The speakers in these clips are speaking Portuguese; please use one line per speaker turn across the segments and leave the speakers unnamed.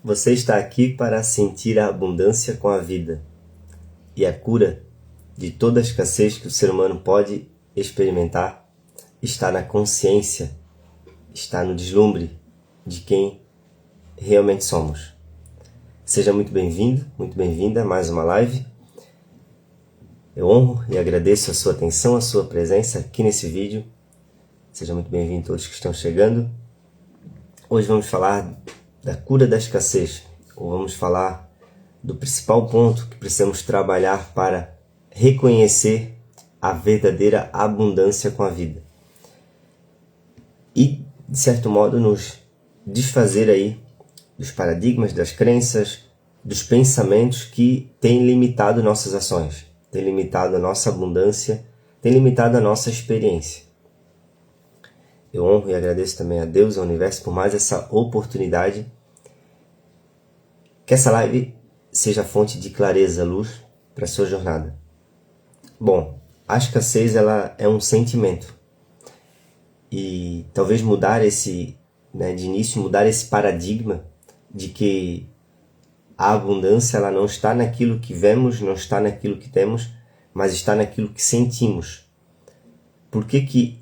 Você está aqui para sentir a abundância com a vida e a cura de toda a escassez que o ser humano pode experimentar está na consciência, está no deslumbre de quem realmente somos. Seja muito bem-vindo, muito bem-vinda a mais uma live. Eu honro e agradeço a sua atenção, a sua presença aqui nesse vídeo. Seja muito bem-vindo a todos que estão chegando. Hoje vamos falar da cura da escassez, ou vamos falar do principal ponto que precisamos trabalhar para reconhecer a verdadeira abundância com a vida. E, de certo modo, nos desfazer aí dos paradigmas, das crenças, dos pensamentos que têm limitado nossas ações, têm limitado a nossa abundância, têm limitado a nossa experiência. Eu honro e agradeço também a Deus, ao Universo, por mais essa oportunidade. Que essa live seja fonte de clareza, luz para a sua jornada. Bom, a escassez ela é um sentimento. E talvez mudar de início, mudar esse paradigma de que a abundância ela não está naquilo que vemos, não está naquilo que temos, mas está naquilo que sentimos. Por que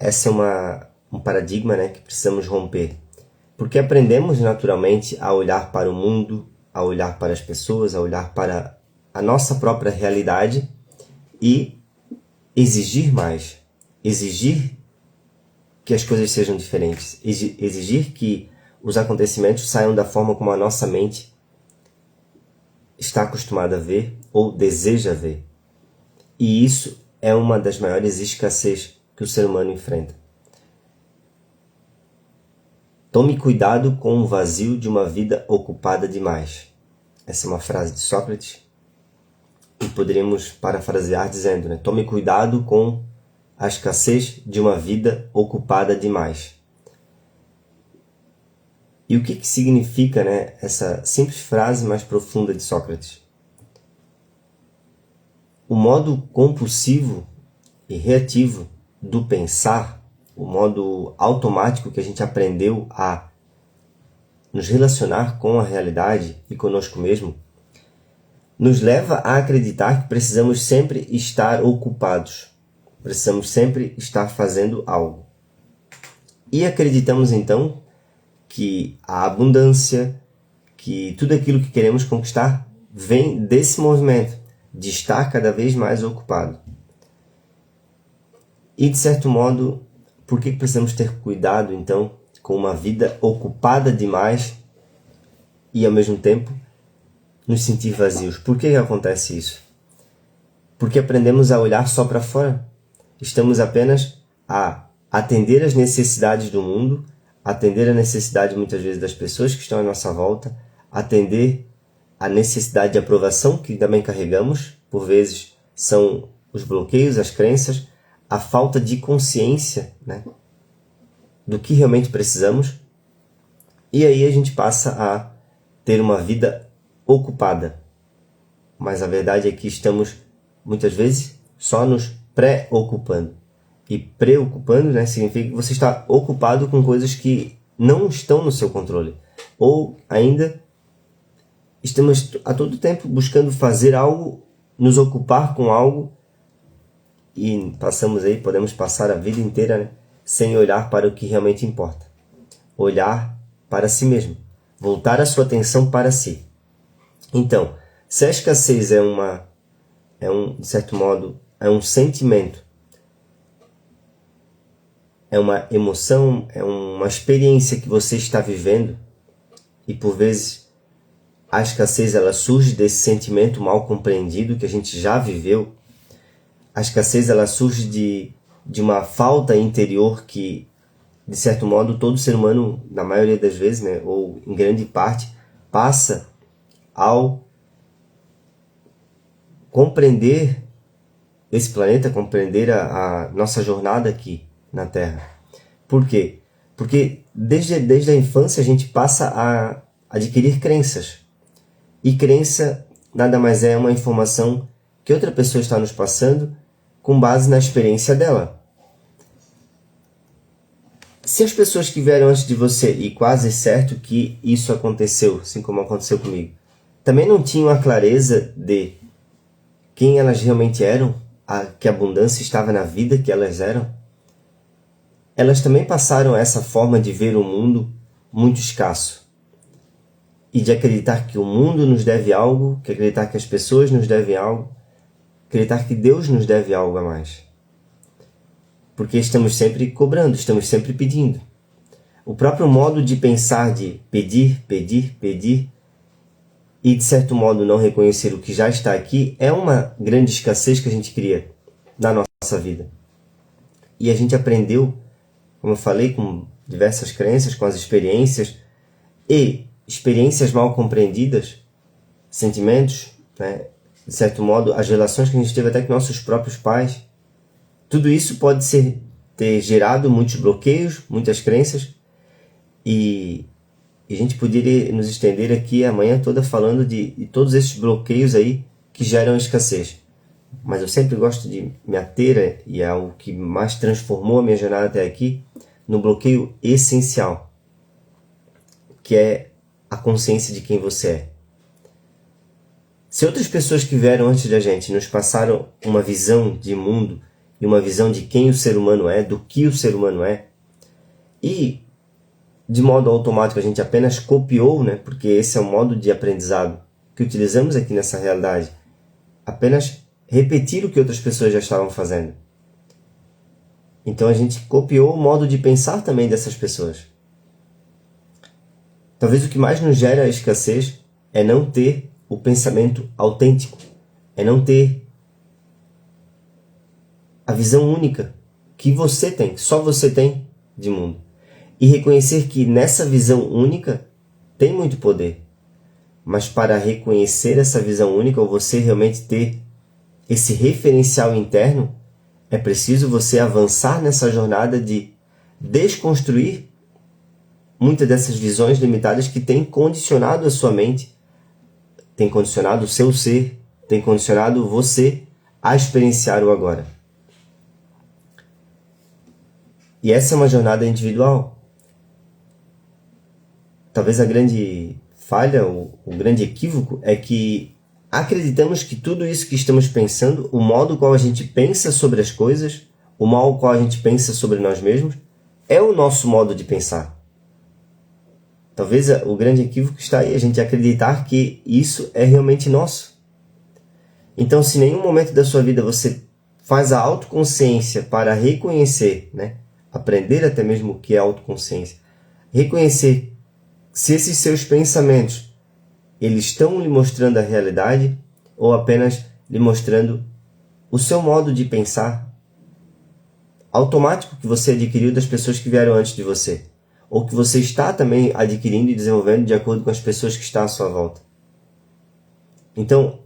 esse é um paradigma que precisamos romper? Porque aprendemos naturalmente a olhar para o mundo, a olhar para as pessoas, a olhar para a nossa própria realidade e exigir mais, exigir que as coisas sejam diferentes, exigir que os acontecimentos saiam da forma como a nossa mente está acostumada a ver ou deseja ver. E isso é uma das maiores escassez que o ser humano enfrenta. Tome cuidado com o vazio de uma vida ocupada demais. Essa é uma frase de Sócrates e poderíamos parafrasear dizendo, tome cuidado com a escassez de uma vida ocupada demais. E o que significa essa simples frase mais profunda de Sócrates? O modo compulsivo e reativo do pensar, o modo automático que a gente aprendeu a nos relacionar com a realidade e conosco mesmo, nos leva a acreditar que precisamos sempre estar ocupados, precisamos sempre estar fazendo algo. E acreditamos então que a abundância, que tudo aquilo que queremos conquistar vem desse movimento de estar cada vez mais ocupado. E de certo modo, por que precisamos ter cuidado então com uma vida ocupada demais e ao mesmo tempo nos sentir vazios? Por que acontece isso? Porque aprendemos a olhar só para fora. Estamos apenas a atender às necessidades do mundo, atender a necessidade muitas vezes das pessoas que estão à nossa volta, atender a necessidade de aprovação que também carregamos, por vezes são os bloqueios, as crenças, a falta de consciência do que realmente precisamos, e aí a gente passa a ter uma vida ocupada. Mas a verdade é que estamos muitas vezes só nos preocupando. E preocupando significa que você está ocupado com coisas que não estão no seu controle. Ou ainda estamos a todo tempo buscando fazer algo, nos ocupar com algo, e podemos passar a vida inteira sem olhar para o que realmente importa. Olhar para si mesmo. Voltar a sua atenção para si. Então, se a escassez de certo modo, é um sentimento, é uma emoção, é uma experiência que você está vivendo, e por vezes a escassez ela surge desse sentimento mal compreendido que a gente já viveu. A escassez ela surge de uma falta interior que, de certo modo, todo ser humano, na maioria das vezes, ou em grande parte, passa ao compreender esse planeta, compreender a nossa jornada aqui na Terra. Por quê? Porque desde a infância a gente passa a adquirir crenças. E crença nada mais é uma informação que outra pessoa está nos passando com base na experiência dela. Se as pessoas que vieram antes de você, e quase certo que isso aconteceu, assim como aconteceu comigo, também não tinham a clareza de quem elas realmente eram, que a abundância estava na vida que elas eram, elas também passaram essa forma de ver o mundo muito escasso. E de acreditar que o mundo nos deve algo, que acreditar que as pessoas nos devem algo, acreditar que Deus nos deve algo a mais. Porque estamos sempre cobrando, estamos sempre pedindo. O próprio modo de pensar de pedir, pedir, pedir, e de certo modo não reconhecer o que já está aqui, é uma grande escassez que a gente cria na nossa vida. E a gente aprendeu, como eu falei, com diversas crenças, com as experiências, e experiências mal compreendidas, sentimentos, né? De certo modo, as relações que a gente teve até com nossos próprios pais, tudo isso pode ter gerado muitos bloqueios, muitas crenças, e a gente poderia nos estender aqui a manhã toda falando de todos esses bloqueios aí que geram escassez. Mas eu sempre gosto de me ater, e é o que mais transformou a minha jornada até aqui, no bloqueio essencial, que é a consciência de quem você é. Se outras pessoas que vieram antes da gente nos passaram uma visão de mundo e uma visão de quem o ser humano é, do que o ser humano é, e de modo automático a gente apenas copiou, né, porque esse é o modo de aprendizado que utilizamos aqui nessa realidade, apenas repetir o que outras pessoas já estavam fazendo. Então a gente copiou o modo de pensar também dessas pessoas. Talvez o que mais nos gera a escassez é não ter o pensamento autêntico, é não ter a visão única que você tem, que só você tem de mundo. E reconhecer que nessa visão única tem muito poder. Mas para reconhecer essa visão única, ou você realmente ter esse referencial interno, é preciso você avançar nessa jornada de desconstruir muitas dessas visões limitadas que têm condicionado a sua mente, têm condicionado o seu ser, têm condicionado você a experienciar o agora. E essa é uma jornada individual. Talvez a grande falha, o grande equívoco, é que acreditamos que tudo isso que estamos pensando, o modo qual a gente pensa sobre as coisas, o modo qual a gente pensa sobre nós mesmos, é o nosso modo de pensar. Talvez o grande equívoco está aí, a gente acreditar que isso é realmente nosso. Então, se em nenhum momento da sua vida você faz a autoconsciência para reconhecer, né, aprender até mesmo o que é autoconsciência, reconhecer se esses seus pensamentos eles estão lhe mostrando a realidade ou apenas lhe mostrando o seu modo de pensar automático que você adquiriu das pessoas que vieram antes de você, ou que você está também adquirindo e desenvolvendo de acordo com as pessoas que estão à sua volta. Então,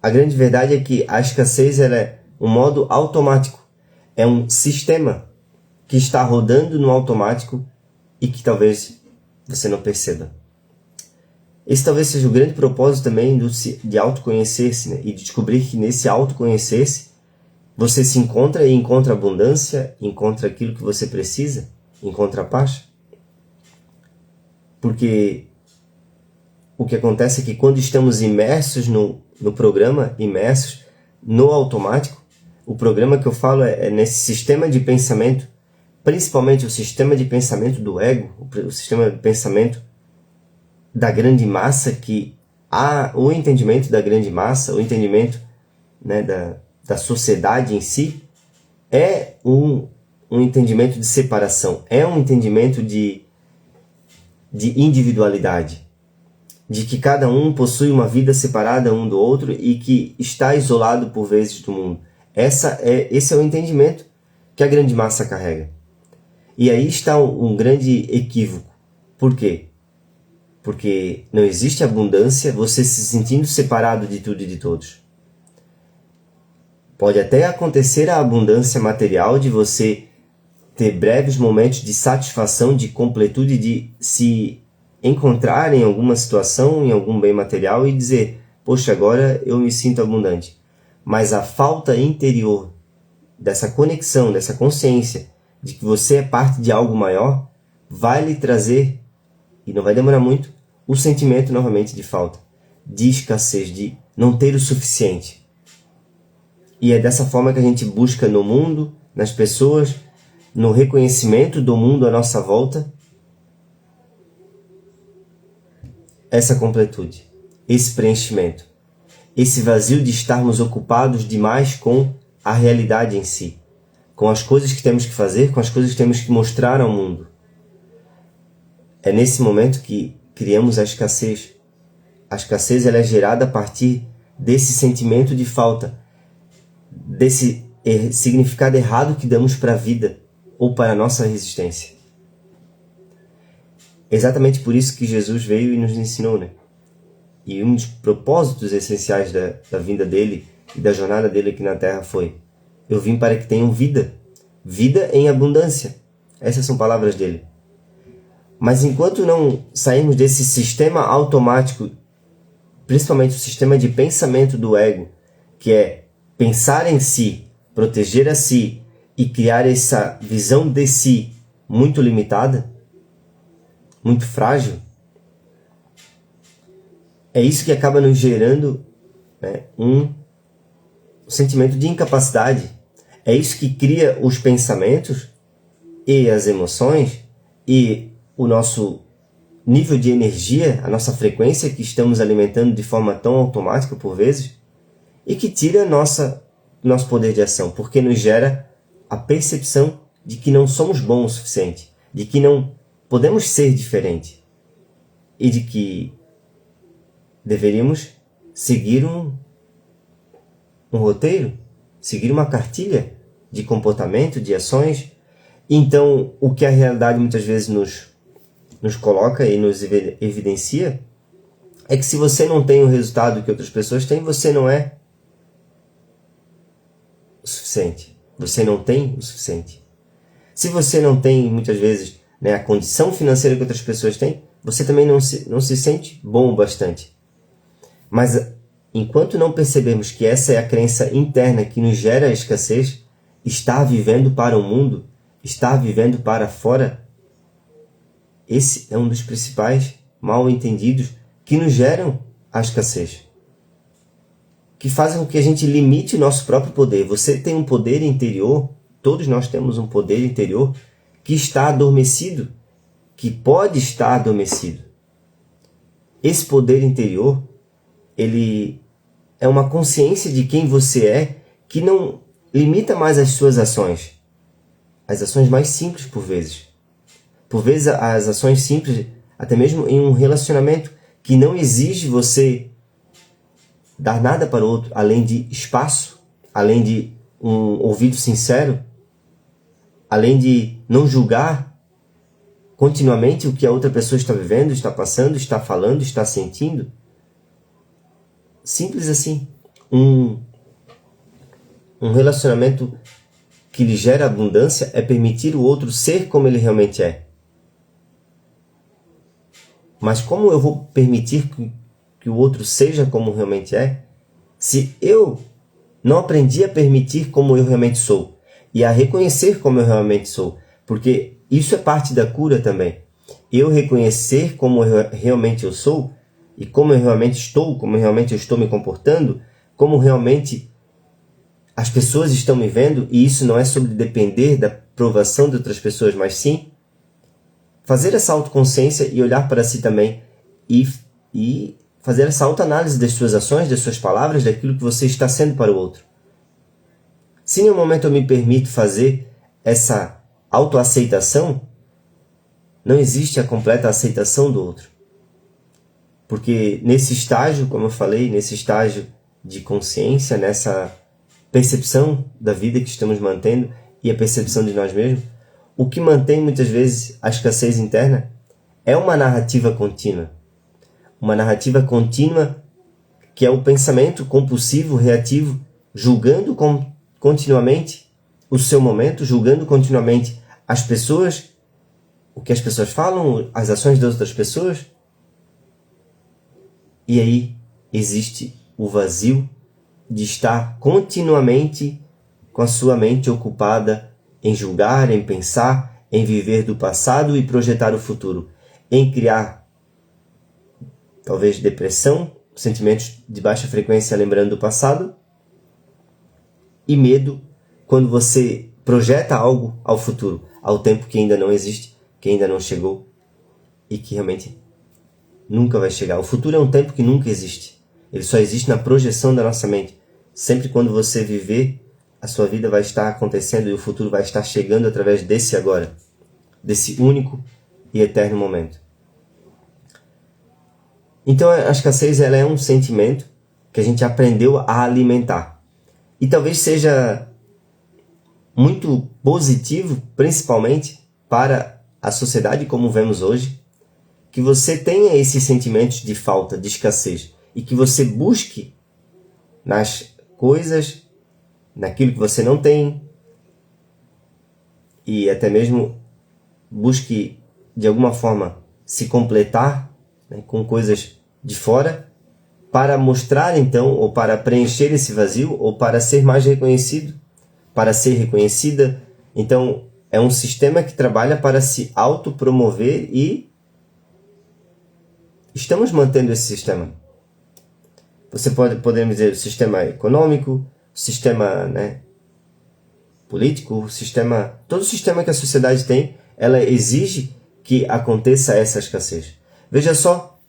a grande verdade é que a escassez ela é um modo automático, é um sistema que está rodando no automático e que talvez você não perceba. Esse talvez seja o grande propósito também de autoconhecer-se, né? E de descobrir que nesse autoconhecer-se você se encontra e encontra abundância, encontra aquilo que você precisa, encontra a paz. Porque o que acontece é que quando estamos imersos no programa, imersos no automático, o programa que eu falo é nesse sistema de pensamento, principalmente o sistema de pensamento do ego, o sistema de pensamento da grande massa, que há o entendimento da grande massa, o entendimento, né, da sociedade em si, é um entendimento de separação, é um entendimento de individualidade, de que cada um possui uma vida separada um do outro e que está isolado por vezes do mundo. Esse é o entendimento que a grande massa carrega. E aí está um grande equívoco. Por quê? Porque não existe abundância você se sentindo separado de tudo e de todos. Pode até acontecer a abundância material de você ter breves momentos de satisfação, de completude, de se encontrar em alguma situação, em algum bem material e dizer, poxa, agora eu me sinto abundante. Mas a falta interior dessa conexão, dessa consciência, de que você é parte de algo maior, vai lhe trazer, e não vai demorar muito, o sentimento novamente de falta, de escassez, de não ter o suficiente. E é dessa forma que a gente busca no mundo, nas pessoas, no reconhecimento do mundo à nossa volta, essa completude, esse preenchimento, esse vazio de estarmos ocupados demais com a realidade em si, com as coisas que temos que fazer, com as coisas que temos que mostrar ao mundo. É nesse momento que criamos a escassez. A escassez ela é gerada a partir desse sentimento de falta, desse significado errado que damos para a vida ou para a nossa resistência. Exatamente por isso que Jesus veio e nos ensinou, né? E um dos propósitos essenciais da vinda dele e da jornada dele aqui na Terra foi: eu vim para que tenham vida, vida em abundância. Essas são palavras dele. Mas enquanto não sairmos desse sistema automático, principalmente o sistema de pensamento do ego, que é pensar em si, proteger a si e criar essa visão de si muito limitada, muito frágil, é isso que acaba nos gerando, né, um sentimento de incapacidade. É isso que cria os pensamentos e as emoções e o nosso nível de energia, a nossa frequência que estamos alimentando de forma tão automática por vezes, e que tira nosso poder de ação, porque nos gera a percepção de que não somos bons o suficiente, de que não podemos ser diferente e de que deveríamos seguir um roteiro, seguir uma cartilha de comportamento, de ações. Então, o que a realidade muitas vezes nos coloca e nos evidencia é que se você não tem o resultado que outras pessoas têm, você não é o suficiente. Você não tem o suficiente. Se você não tem, muitas vezes, né, a condição financeira que outras pessoas têm, você também não se sente bom o bastante. Mas enquanto não percebermos que essa é a crença interna que nos gera a escassez, estar vivendo para o mundo, estar vivendo para fora, esse é um dos principais mal entendidos que nos geram a escassez, que fazem com que a gente limite o nosso próprio poder. Você tem um poder interior, todos nós temos um poder interior que está adormecido, que pode estar adormecido. Esse poder interior, ele é uma consciência de quem você é que não limita mais as suas ações. As ações mais simples por vezes. Por vezes as ações simples, até mesmo em um relacionamento que não exige você dar nada para o outro, além de espaço, além de um ouvido sincero, além de não julgar continuamente o que a outra pessoa está vivendo, está passando, está falando, está sentindo. Simples assim. Um relacionamento que lhe gera abundância é permitir o outro ser como ele realmente é. Mas como eu vou permitir que o outro seja como realmente é, se eu não aprendi a permitir como eu realmente sou e a reconhecer como eu realmente sou? Porque isso é parte da cura também. Eu reconhecer como realmente eu sou e como eu realmente estou, como realmente eu estou me comportando, como realmente as pessoas estão me vendo, e isso não é sobre depender da aprovação de outras pessoas, mas sim fazer essa autoconsciência e olhar para si também e fazer essa autoanálise das suas ações, das suas palavras, daquilo que você está sendo para o outro. Se em nenhum momento eu me permito fazer essa autoaceitação, não existe a completa aceitação do outro. Porque nesse estágio, como eu falei, nesse estágio de consciência, nessa percepção da vida que estamos mantendo e a percepção de nós mesmos, o que mantém muitas vezes a escassez interna é uma narrativa contínua. Uma narrativa contínua que é o pensamento compulsivo, reativo, julgando continuamente o seu momento, julgando continuamente as pessoas, o que as pessoas falam, as ações das outras pessoas. E aí existe o vazio de estar continuamente com a sua mente ocupada em julgar, em pensar, em viver do passado e projetar o futuro, em criar talvez depressão, sentimentos de baixa frequência lembrando do passado, e medo quando você projeta algo ao futuro, ao tempo que ainda não existe, que ainda não chegou e que realmente nunca vai chegar. O futuro é um tempo que nunca existe. Ele só existe na projeção da nossa mente. Sempre quando você viver, a sua vida vai estar acontecendo e o futuro vai estar chegando através desse agora, desse único e eterno momento. Então a escassez ela é um sentimento que a gente aprendeu a alimentar. E talvez seja muito positivo, principalmente para a sociedade como vemos hoje, que você tenha esses sentimentos de falta, de escassez, e que você busque nas coisas, naquilo que você não tem, e até mesmo busque de alguma forma se completar, né, com coisas de fora, para mostrar então, ou para preencher esse vazio, ou para ser mais reconhecido, para ser reconhecida. Então é um sistema que trabalha para se autopromover e estamos mantendo esse sistema. Podemos dizer o sistema econômico, o sistema, né, político, o sistema, todo o sistema que a sociedade tem, ela exige que aconteça essa escassez. Veja só,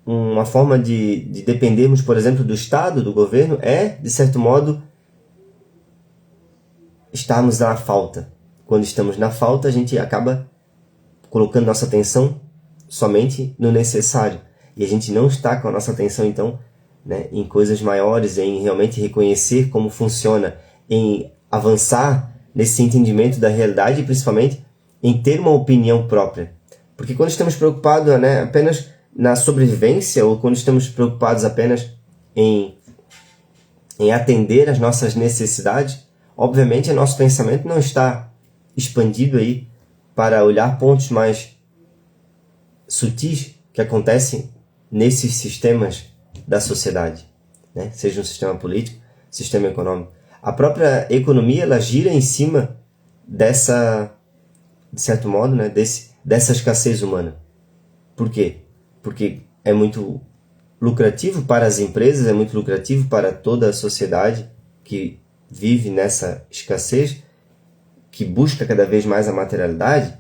uma forma de dependermos, por exemplo, do Estado, do governo, é, de certo modo, estarmos na falta. Quando estamos na falta, a gente acaba colocando nossa atenção somente no necessário. E a gente não está com a nossa atenção, então, né, em coisas maiores, em realmente reconhecer como funciona, em avançar nesse entendimento da realidade e, principalmente, em ter uma opinião própria. Porque quando estamos preocupados, né, apenas na sobrevivência, ou quando estamos preocupados apenas em atender às nossas necessidades, obviamente, nosso pensamento não está expandido aí para olhar pontos mais sutis que acontecem nesses sistemas da sociedade, né? Seja um sistema político, sistema econômico. A própria economia ela gira em cima dessa, de certo modo, né, dessa escassez humana. Por quê? Porque é muito lucrativo para as empresas, é muito lucrativo para toda a sociedade que vive nessa escassez, que busca cada vez mais a materialidade,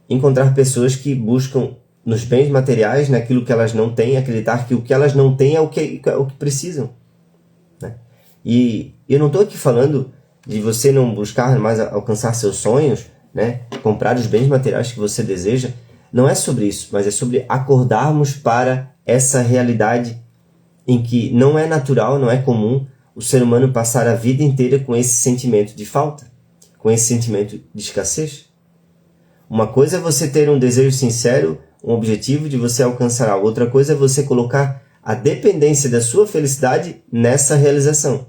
encontrar pessoas que buscam nos bens materiais, naquilo que elas não têm, acreditar que o que elas não têm é o que precisam, né? E eu não estou aqui falando de você não buscar mais alcançar seus sonhos, né? Comprar os bens materiais que você deseja. Não é sobre isso, mas é sobre acordarmos para essa realidade em que não é natural, não é comum o ser humano passar a vida inteira com esse sentimento de falta, com esse sentimento de escassez. Uma coisa é você ter um desejo sincero, um objetivo de você alcançar algo. Outra coisa é você colocar a dependência da sua felicidade nessa realização.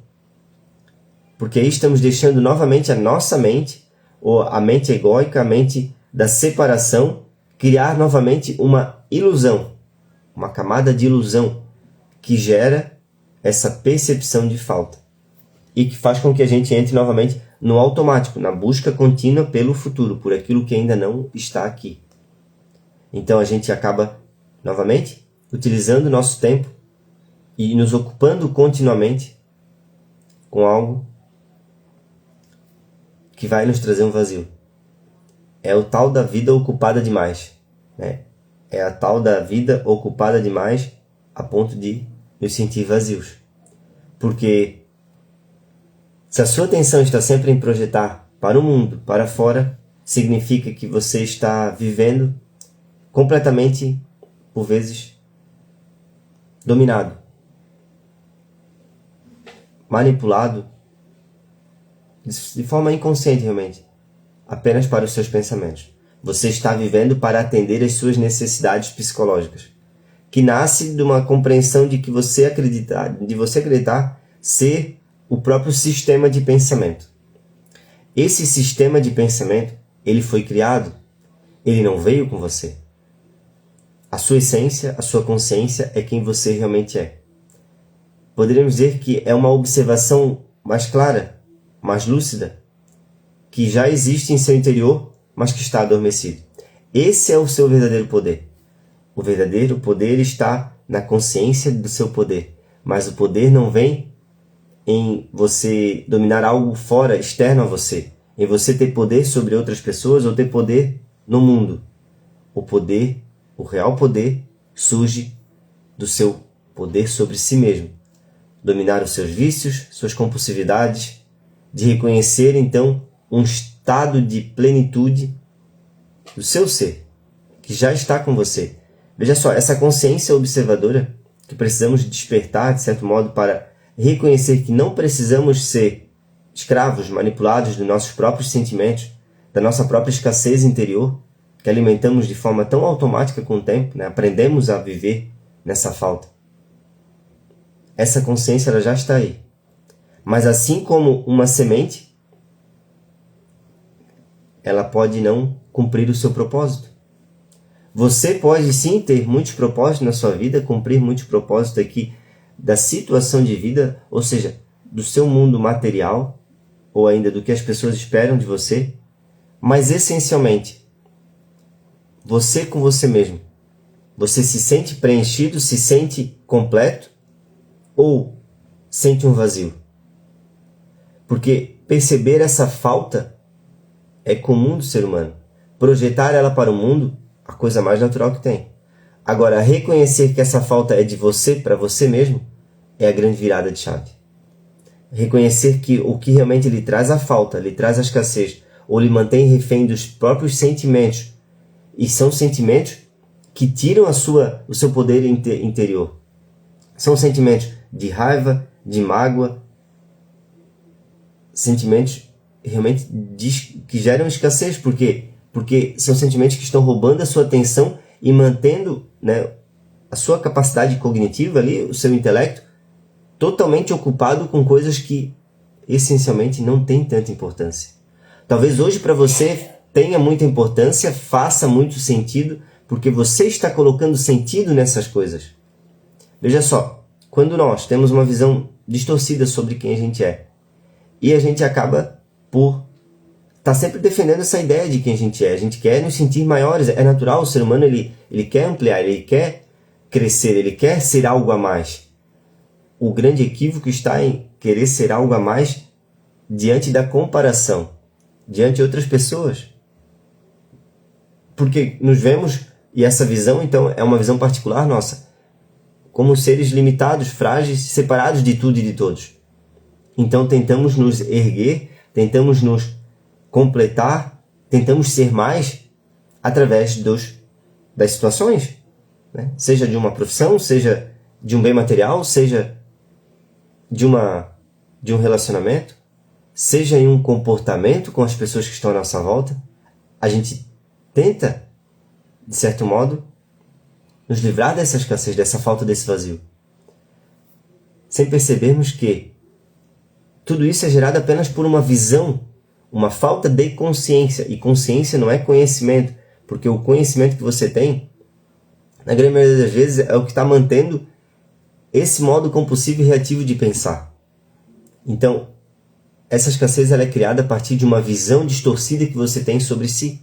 Porque aí estamos deixando novamente a nossa mente, ou a mente egóica, a mente da separação, criar novamente uma ilusão, uma camada de ilusão que gera essa percepção de falta e que faz com que a gente entre novamente no automático, na busca contínua pelo futuro, por aquilo que ainda não está aqui. Então a gente acaba novamente utilizando o nosso tempo e nos ocupando continuamente com algo que vai nos trazer um vazio. É o tal da vida ocupada demais, né? É a tal da vida ocupada demais a ponto de nos sentir vazios. Porque se a sua atenção está sempre em projetar para o mundo, para fora, significa que você está vivendo completamente, por vezes, dominado, manipulado, de forma inconsciente realmente, apenas para os seus pensamentos. Você está vivendo para atender às suas necessidades psicológicas, que nasce de uma compreensão de que você acreditar ser o próprio sistema de pensamento. Esse sistema de pensamento, ele foi criado, ele não veio com você. A sua essência, a sua consciência é quem você realmente é. Poderíamos dizer que é uma observação mais clara, mais lúcida, que já existe em seu interior, mas que está adormecido. Esse é o seu verdadeiro poder. O verdadeiro poder está na consciência do seu poder. Mas o poder não vem em você dominar algo fora, externo a você. Em você ter poder sobre outras pessoas ou ter poder no mundo. O poder, o real poder, surge do seu poder sobre si mesmo. Dominar os seus vícios, suas compulsividades, de reconhecer então um estado de plenitude do seu ser, que já está com você. Veja só, essa consciência observadora que precisamos despertar, de certo modo, para reconhecer que não precisamos ser escravos, manipulados dos nossos próprios sentimentos, da nossa própria escassez interior, que alimentamos de forma tão automática com o tempo, né? Aprendemos a viver nessa falta. Essa consciência ela já está aí. Mas assim como uma semente, ela pode não cumprir o seu propósito. Você pode sim ter muitos propósitos na sua vida, cumprir muitos propósitos aqui da situação de vida, ou seja, do seu mundo material, ou ainda do que as pessoas esperam de você, mas essencialmente, você com você mesmo. Você se sente preenchido, se sente completo, ou sente um vazio? Porque perceber essa falta é comum do ser humano. Projetar ela para o mundo, a coisa mais natural que tem. Agora, reconhecer que essa falta é de você, para você mesmo, é a grande virada de chave. Reconhecer que o que realmente lhe traz a falta, lhe traz a escassez, ou lhe mantém refém dos próprios sentimentos, e são sentimentos que tiram o seu poder interior. São sentimentos de raiva, de mágoa, sentimentos realmente que geram escassez. Por quê? Porque são sentimentos que estão roubando a sua atenção e mantendo, né, a sua capacidade cognitiva ali, o seu intelecto, totalmente ocupado com coisas que essencialmente não têm tanta importância. Talvez hoje para você tenha muita importância, faça muito sentido, porque você está colocando sentido nessas coisas. Veja só, quando nós temos uma visão distorcida sobre quem a gente é, e a gente acaba por estar sempre defendendo essa ideia de quem a gente quer nos sentir maiores, é natural, o ser humano ele quer ampliar, ele quer crescer, ele quer ser algo a mais. O grande equívoco está em querer ser algo a mais diante da comparação, diante de outras pessoas. Porque nos vemos, e essa visão então é uma visão particular nossa, como seres limitados, frágeis, separados de tudo e de todos. Então tentamos nos erguer, tentamos nos completar, tentamos ser mais através das situações, né? Seja de uma profissão, seja de um bem material, seja de um relacionamento, seja em um comportamento com as pessoas que estão à nossa volta. A gente tenta, de certo modo, nos livrar dessa escassez, dessa falta, desse vazio, sem percebermos que tudo isso é gerado apenas por uma visão, uma falta de consciência. E consciência não é conhecimento, porque o conhecimento que você tem, na grande maioria das vezes, é o que está mantendo esse modo compulsivo e reativo de pensar. Então, essa escassez ela é criada a partir de uma visão distorcida que você tem sobre si.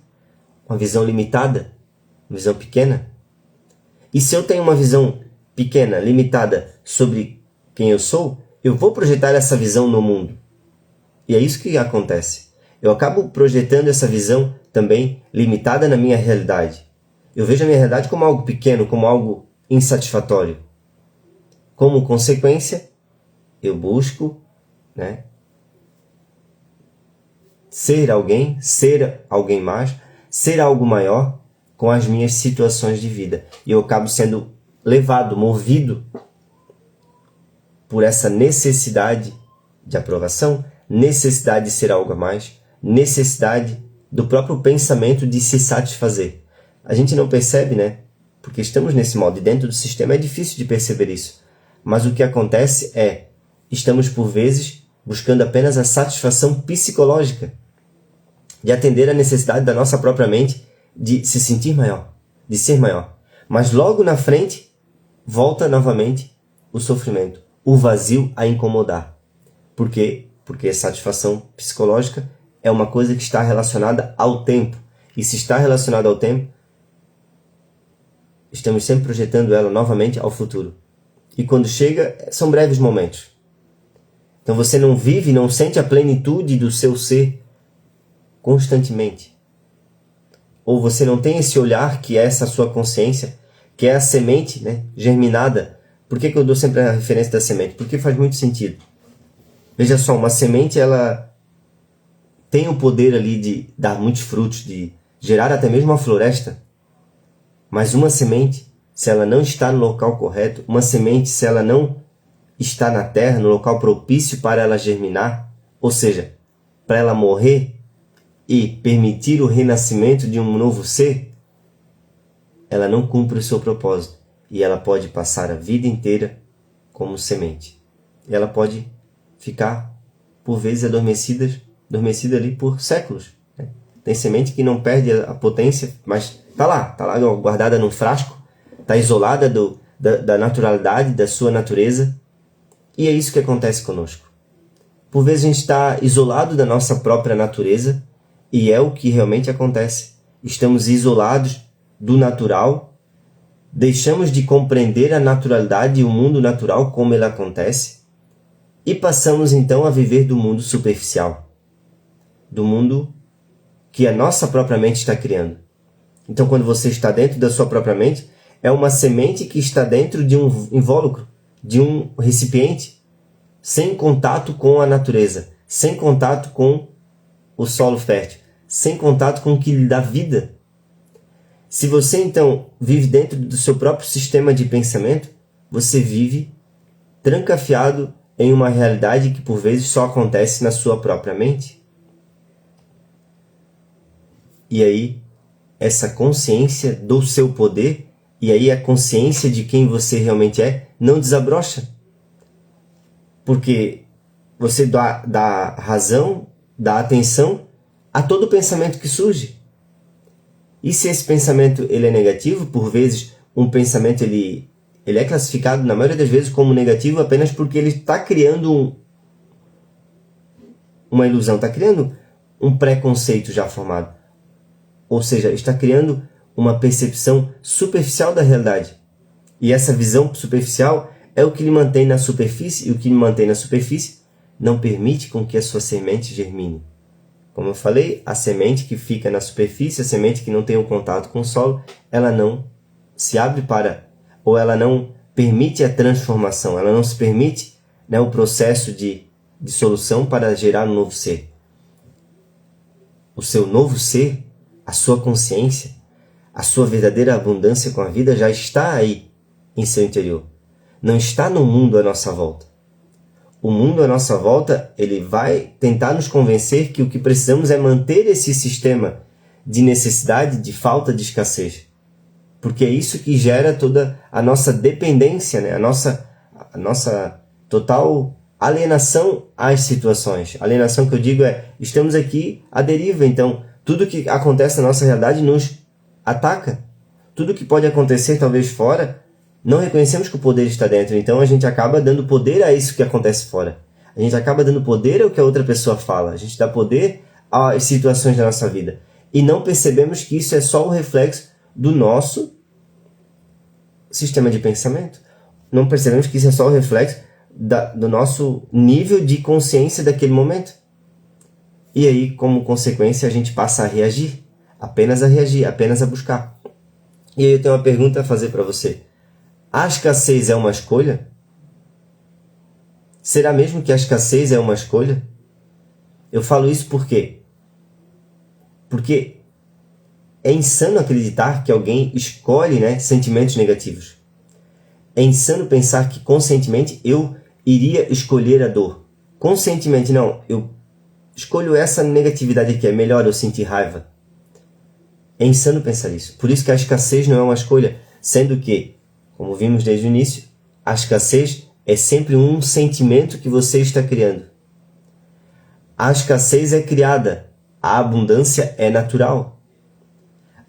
Uma visão limitada, uma visão pequena. E se eu tenho uma visão pequena, limitada sobre quem eu sou, eu vou projetar essa visão no mundo. E é isso que acontece. Eu acabo projetando essa visão também limitada na minha realidade. Eu vejo a minha realidade como algo pequeno, como algo insatisfatório. Como consequência, eu busco, né, ser alguém mais, ser algo maior com as minhas situações de vida. E eu acabo sendo levado, movido por essa necessidade de aprovação, necessidade de ser algo a mais, necessidade do próprio pensamento de se satisfazer. A gente não percebe, né? Porque estamos nesse modo e dentro do sistema é difícil de perceber isso. Mas o que acontece é, estamos por vezes buscando apenas a satisfação psicológica, de atender à necessidade da nossa própria mente de se sentir maior, de ser maior. Mas logo na frente, volta novamente o sofrimento, o vazio a incomodar. Porque porque a satisfação psicológica é uma coisa que está relacionada ao tempo. E se está relacionada ao tempo, estamos sempre projetando ela novamente ao futuro. E quando chega, são breves momentos. Então você não vive, não sente a plenitude do seu ser constantemente. Ou você não tem esse olhar que é essa sua consciência, que é a semente, né, germinada. Por que eu dou sempre a referência da semente? Porque faz muito sentido. Veja só, uma semente, ela tem o poder ali de dar muitos frutos, de gerar até mesmo uma floresta. Mas uma semente, se ela não está no local correto, uma semente, se ela não está na terra, no local propício para ela germinar, ou seja, para ela morrer e permitir o renascimento de um novo ser, ela não cumpre o seu propósito. E ela pode passar a vida inteira como semente. E ela pode ficar, por vezes, adormecida ali por séculos. Tem semente que não perde a potência, mas está lá guardada num frasco, está isolada da naturalidade, da sua natureza. E é isso que acontece conosco. Por vezes a gente está isolado da nossa própria natureza, e é o que realmente acontece. Estamos isolados do natural, deixamos de compreender a naturalidade e o mundo natural como ele acontece, e passamos então a viver do mundo superficial, do mundo que a nossa própria mente está criando. Então, quando você está dentro da sua própria mente, é uma semente que está dentro de um invólucro, de um recipiente, sem contato com a natureza, sem contato com o solo fértil, sem contato com o que lhe dá vida. Se você, então, vive dentro do seu próprio sistema de pensamento, você vive trancafiado em uma realidade que, por vezes, só acontece na sua própria mente. E aí, essa consciência do seu poder, e aí a consciência de quem você realmente é, não desabrocha. Porque você dá razão, dá atenção a todo pensamento que surge. E se esse pensamento ele é negativo, por vezes um pensamento ele é classificado na maioria das vezes como negativo apenas porque ele está criando uma ilusão, está criando um preconceito já formado. Ou seja, está criando uma percepção superficial da realidade. E essa visão superficial é o que lhe mantém na superfície, e o que lhe mantém na superfície não permite com que a sua semente germine. Como eu falei, a semente que fica na superfície, a semente que não tem o contato com o solo, ela não se abre ou ela não permite a transformação, ela não se permite, né, o processo de dissolução para gerar um novo ser. O seu novo ser, a sua consciência, a sua verdadeira abundância com a vida já está aí em seu interior. Não está no mundo à nossa volta. O mundo à nossa volta, ele vai tentar nos convencer que o que precisamos é manter esse sistema de necessidade, de falta, de escassez. Porque é isso que gera toda a nossa dependência, né? a nossa total alienação às situações. Alienação que eu digo estamos aqui à deriva, então tudo que acontece na nossa realidade nos ataca. Tudo que pode acontecer talvez fora, não reconhecemos que o poder está dentro, então a gente acaba dando poder a isso que acontece fora. A gente acaba dando poder ao que a outra pessoa fala. A gente dá poder às situações da nossa vida. E não percebemos que isso é só o reflexo do nosso sistema de pensamento. Não percebemos que isso é só o reflexo do nosso nível de consciência daquele momento. E aí, como consequência, a gente passa a reagir. Apenas a buscar. E aí eu tenho uma pergunta a fazer para você. A escassez é uma escolha? Será mesmo que a escassez é uma escolha? Eu falo isso por quê? Porque é insano acreditar que alguém escolhe, né, sentimentos negativos. É insano pensar que conscientemente eu iria escolher a dor. Conscientemente, não. Eu escolho essa negatividade aqui. É melhor eu sentir raiva. É insano pensar isso. Por isso que a escassez não é uma escolha. Sendo que, como vimos desde o início, a escassez é sempre um sentimento que você está criando. A escassez é criada. A abundância é natural.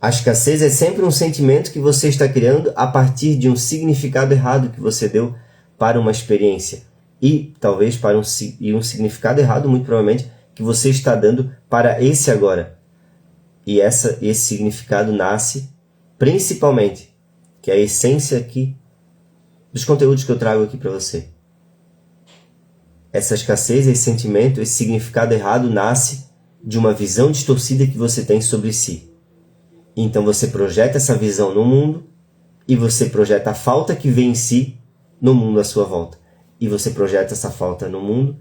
A escassez é sempre um sentimento que você está criando a partir de um significado errado que você deu para uma experiência. e talvez para um significado errado, muito provavelmente, que você está dando para esse agora. E esse significado nasce principalmente, que é a essência aqui dos conteúdos que eu trago aqui para você. Essa escassez, esse sentimento, esse significado errado nasce de uma visão distorcida que você tem sobre si. Então você projeta essa visão no mundo e você projeta a falta que vem em si no mundo à sua volta. E você projeta essa falta no mundo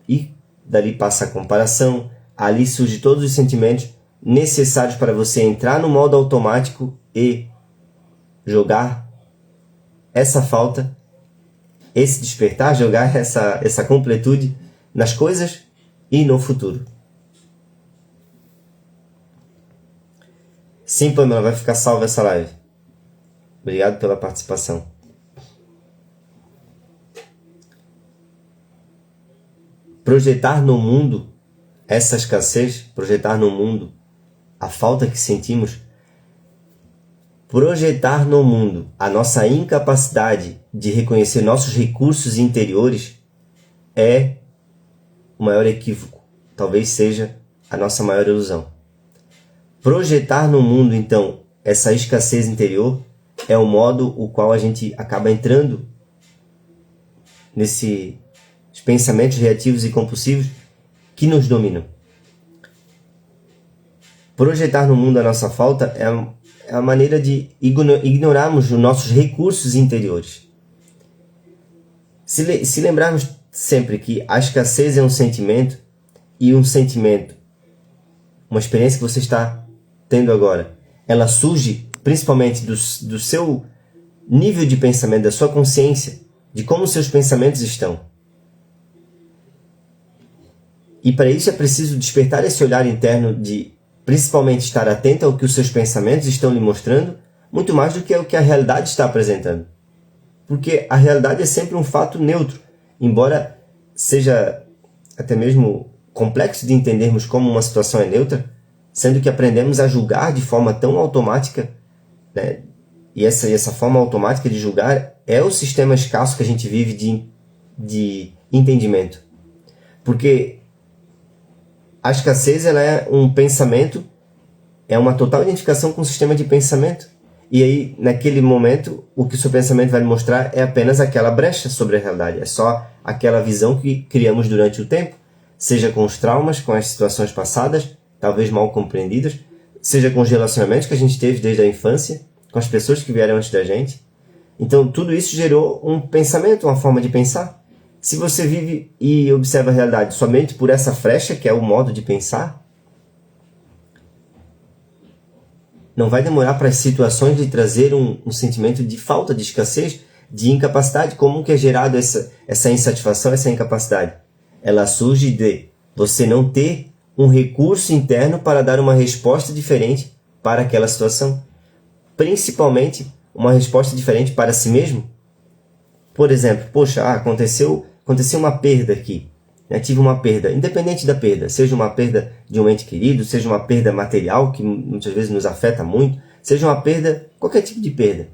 e dali passa a comparação, ali surgem todos os sentimentos necessários para você entrar no modo automático e jogar essa falta, esse despertar, jogar essa completude nas coisas e no futuro. Sim, Pamela, vai ficar salva essa live. Obrigado pela participação. Projetar no mundo essa escassez, projetar no mundo a falta que sentimos, projetar no mundo a nossa incapacidade de reconhecer nossos recursos interiores é o maior equívoco, talvez seja a nossa maior ilusão. Projetar no mundo, então, essa escassez interior é o modo o qual a gente acaba entrando nesses pensamentos reativos e compulsivos que nos dominam. Projetar no mundo a nossa falta é a maneira de ignorarmos os nossos recursos interiores. Se lembrarmos sempre que a escassez é um sentimento, e um sentimento, uma experiência que você está tendo agora, ela surge principalmente do seu nível de pensamento, da sua consciência, de como os seus pensamentos estão. E para isso é preciso despertar esse olhar interno de principalmente estar atento ao que os seus pensamentos estão lhe mostrando, muito mais do que ao que a realidade está apresentando. Porque a realidade é sempre um fato neutro, embora seja até mesmo complexo de entendermos como uma situação é neutra, sendo que aprendemos a julgar de forma tão automática, né? E essa forma automática de julgar é o sistema escasso que a gente vive de entendimento. Porque a escassez ela é um pensamento, é uma total identificação com o sistema de pensamento. E aí, naquele momento, o que o seu pensamento vai lhe mostrar é apenas aquela brecha sobre a realidade. É só aquela visão que criamos durante o tempo, seja com os traumas, com as situações passadas, talvez mal compreendidas, seja com os relacionamentos que a gente teve desde a infância, com as pessoas que vieram antes da gente. Então, tudo isso gerou um pensamento, uma forma de pensar. Se você vive e observa a realidade somente por essa frecha, que é o modo de pensar, não vai demorar para as situações de trazer um sentimento de falta, de escassez, de incapacidade. Como que é gerado essa insatisfação, essa incapacidade? Ela surge de você não ter um recurso interno para dar uma resposta diferente para aquela situação. Principalmente, uma resposta diferente para si mesmo. Por exemplo, poxa, aconteceu uma perda aqui. Eu tive uma perda, independente da perda, seja uma perda de um ente querido, seja uma perda material, que muitas vezes nos afeta muito, seja uma perda, qualquer tipo de perda.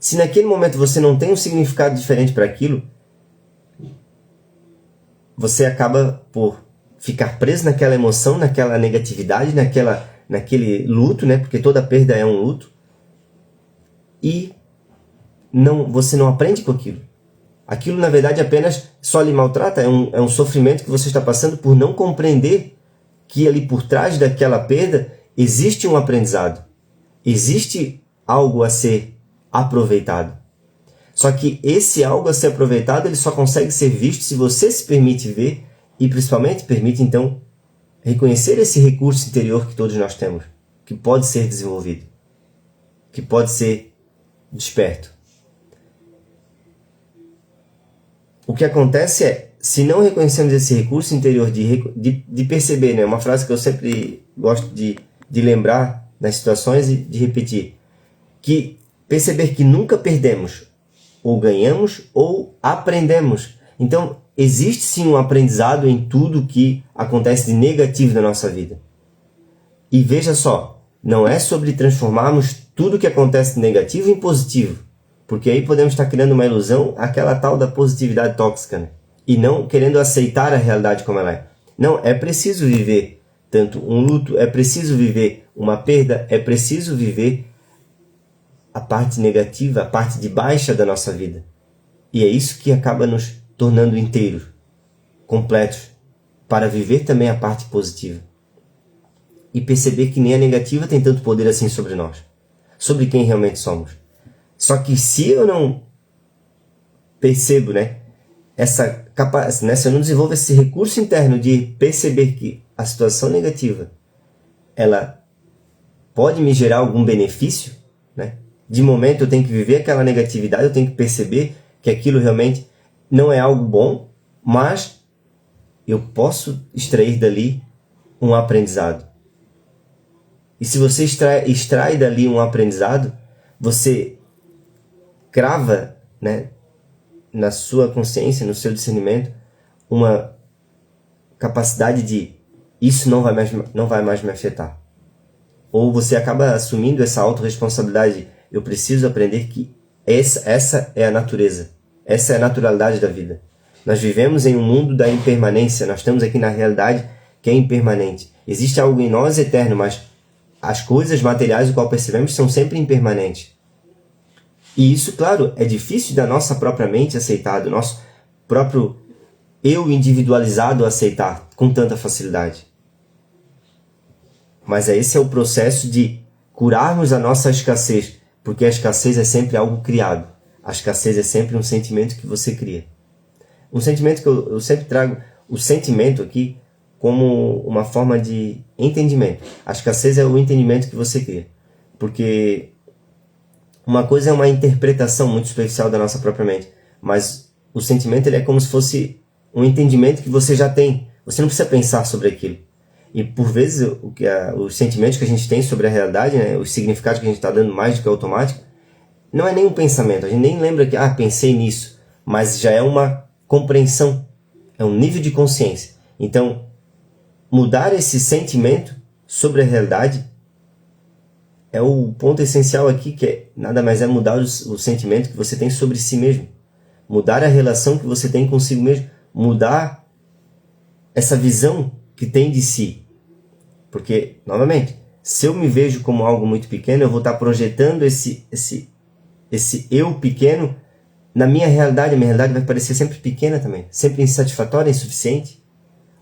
Se naquele momento você não tem um significado diferente para aquilo, você acaba por ficar preso naquela emoção, naquela negatividade, naquele luto, né? Porque toda perda é um luto, e você não aprende com aquilo. Aquilo, na verdade, apenas só lhe maltrata, é um sofrimento que você está passando por não compreender que ali por trás daquela perda existe um aprendizado. Existe algo a ser aproveitado. Só que esse algo a ser aproveitado, ele só consegue ser visto se você se permite ver e, principalmente, permite, então, reconhecer esse recurso interior que todos nós temos, que pode ser desenvolvido, que pode ser desperto. O que acontece é, se não reconhecemos esse recurso interior de perceber, né? Uma frase que eu sempre gosto de lembrar nas situações e de repetir, que perceber que nunca perdemos, ou ganhamos, ou aprendemos. Então, existe sim um aprendizado em tudo que acontece de negativo na nossa vida. E veja só, não é sobre transformarmos tudo que acontece de negativo em positivo. Porque aí podemos estar criando uma ilusão, aquela tal da positividade tóxica, né? e não querendo aceitar a realidade como ela é. Não, é preciso viver tanto um luto, é preciso viver uma perda, é preciso viver a parte negativa, a parte de baixa da nossa vida. E é isso que acaba nos tornando inteiros, completos, para viver também a parte positiva. E perceber que nem a negativa tem tanto poder assim sobre nós, sobre quem realmente somos. Só que se eu não percebo, se eu não desenvolvo esse recurso interno de perceber que a situação negativa, ela pode me gerar algum benefício, de momento eu tenho que viver aquela negatividade, eu tenho que perceber que aquilo realmente não é algo bom, mas eu posso extrair dali um aprendizado. E se você extrai dali um aprendizado, você crava, na sua consciência, no seu discernimento, uma capacidade de isso não vai mais me afetar. Ou você acaba assumindo essa autorresponsabilidade. Eu preciso aprender que essa é a natureza. Essa é a naturalidade da vida. Nós vivemos em um mundo da impermanência. Nós estamos aqui na realidade que é impermanente. Existe algo em nós eterno, mas as coisas materiais do qual percebemos são sempre impermanentes. E isso, claro, é difícil da nossa própria mente aceitar, do nosso próprio eu individualizado aceitar com tanta facilidade. Mas esse é o processo de curarmos a nossa escassez, porque a escassez é sempre algo criado. A escassez é sempre um sentimento que você cria. Um sentimento que eu sempre trago, o sentimento aqui, como uma forma de entendimento. A escassez é o entendimento que você cria. Porque uma coisa é uma interpretação muito superficial da nossa própria mente, mas o sentimento ele é como se fosse um entendimento que você já tem. Você não precisa pensar sobre aquilo. E por vezes os sentimentos que a gente tem sobre a realidade, os significados que a gente está dando mais do que automático, não é nem um pensamento. A gente nem lembra que pensei nisso, mas já é uma compreensão, é um nível de consciência. Então, mudar esse sentimento sobre a realidade é o ponto essencial aqui, que nada mais é mudar o sentimento que você tem sobre si mesmo. Mudar a relação que você tem consigo mesmo. Mudar essa visão que tem de si. Porque, novamente, se eu me vejo como algo muito pequeno, eu vou estar projetando esse eu pequeno na minha realidade. A minha realidade vai parecer sempre pequena também. Sempre insatisfatória, insuficiente.